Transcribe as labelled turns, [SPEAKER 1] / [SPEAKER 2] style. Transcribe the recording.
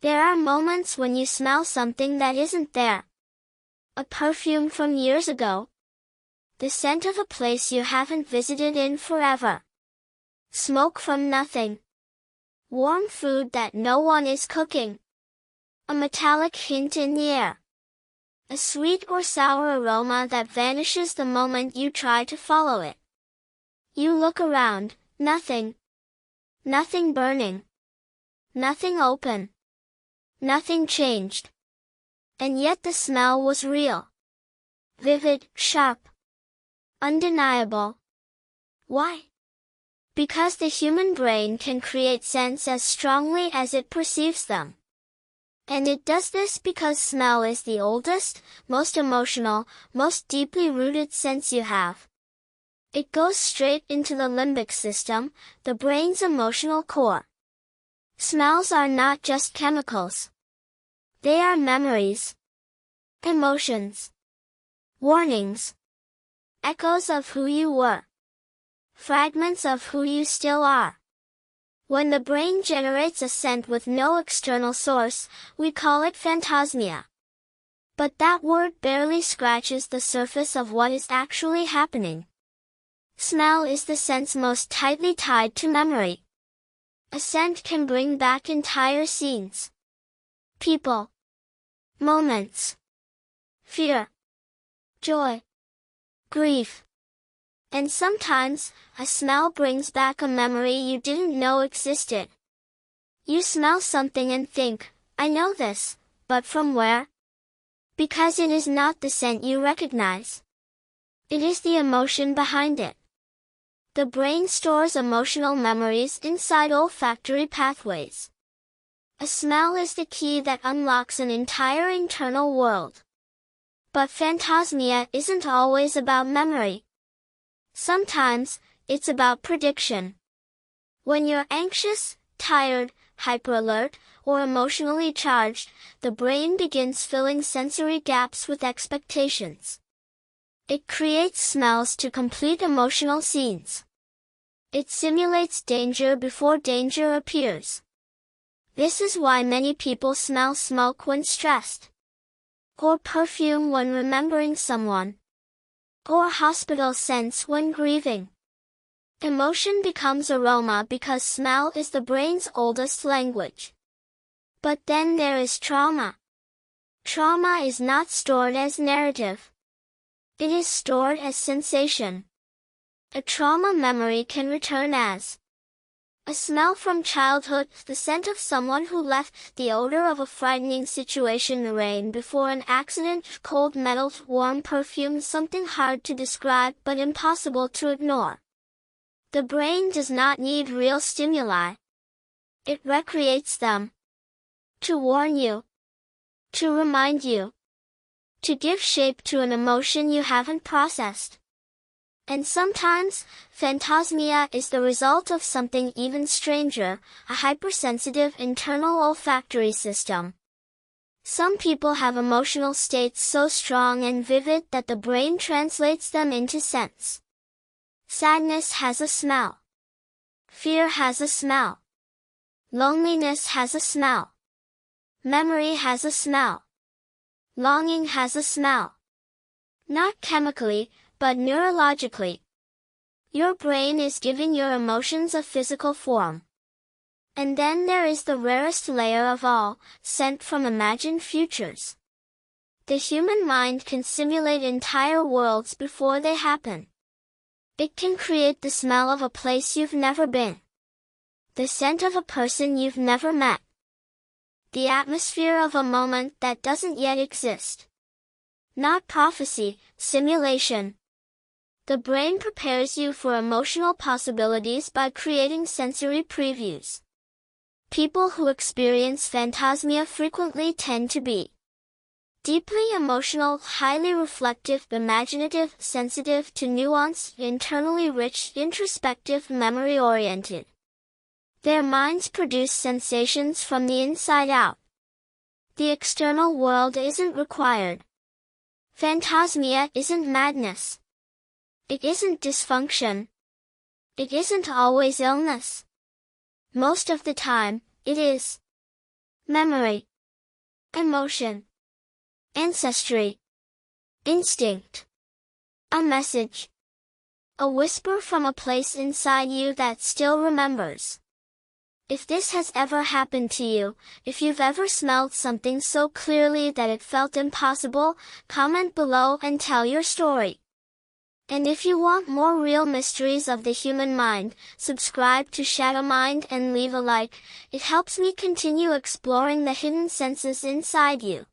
[SPEAKER 1] There are moments when you smell something that isn't there. A perfume from years ago. The scent of a place you haven't visited in forever. Smoke from nothing. Warm food that no one is cooking. A metallic hint in the air. A sweet or sour aroma that vanishes the moment you try to follow it. You look around, nothing. Nothing burning. Nothing open. Nothing changed. And yet the smell was real. Vivid, sharp. Undeniable. Why? Because the human brain can create scents as strongly as it perceives them. And it does this because smell is the oldest, most emotional, most deeply rooted sense you have. It goes straight into the limbic system, the brain's emotional core. Smells are not just chemicals. They are memories. Emotions. Warnings. Echoes of who you were. Fragments of who you still are. When the brain generates a scent with no external source, we call it phantasmia. But that word barely scratches the surface of what is actually happening. Smell is the sense most tightly tied to memory. A scent can bring back entire scenes. People. Moments. Fear. Joy. Grief. And sometimes, a smell brings back a memory you didn't know existed. You smell something and think, I know this, but from where? Because it is not the scent you recognize. It is the emotion behind it. The brain stores emotional memories inside olfactory pathways. A smell is the key that unlocks an entire internal world. But phantasmia isn't always about memory. Sometimes, it's about prediction. When you're anxious, tired, hyperalert, or emotionally charged, the brain begins filling sensory gaps with expectations. It creates smells to complete emotional scenes. It simulates danger before danger appears. This is why many people smell smoke when stressed. Or perfume when remembering someone. Or hospital scents when grieving. Emotion becomes aroma because smell is the brain's oldest language. But then there is trauma. Trauma is not stored as narrative. It is stored as sensation. A trauma memory can return as a smell from childhood, the scent of someone who left, the odor of a frightening situation, the rain before an accident, cold metal, warm perfume, something hard to describe but impossible to ignore. The brain does not need real stimuli. It recreates them. To warn you. To remind you. To give shape to an emotion you haven't processed. And sometimes, phantasmia is the result of something even stranger, a hypersensitive internal olfactory system. Some people have emotional states so strong and vivid that the brain translates them into scents. Sadness has a smell. Fear has a smell. Loneliness has a smell. Memory has a smell. Longing has a smell. Not chemically, but neurologically. Your brain is giving your emotions a physical form. And then there is the rarest layer of all, scent from imagined futures. The human mind can simulate entire worlds before they happen. It can create the smell of a place you've never been. The scent of a person you've never met. The atmosphere of a moment that doesn't yet exist. Not prophecy, simulation. The brain prepares you for emotional possibilities by creating sensory previews. People who experience phantasmia frequently tend to be deeply emotional, highly reflective, imaginative, sensitive to nuance, internally rich, introspective, memory-oriented. Their minds produce sensations from the inside out. The external world isn't required. Phantasmia isn't madness. It isn't dysfunction. It isn't always illness. Most of the time, it is memory, emotion, ancestry, instinct, a message, a whisper from a place inside you that still remembers. If this has ever happened to you, if you've ever smelled something so clearly that it felt impossible, comment below and tell your story. And if you want more real mysteries of the human mind, subscribe to Shadow Mind and leave a like. It helps me continue exploring the hidden senses inside you.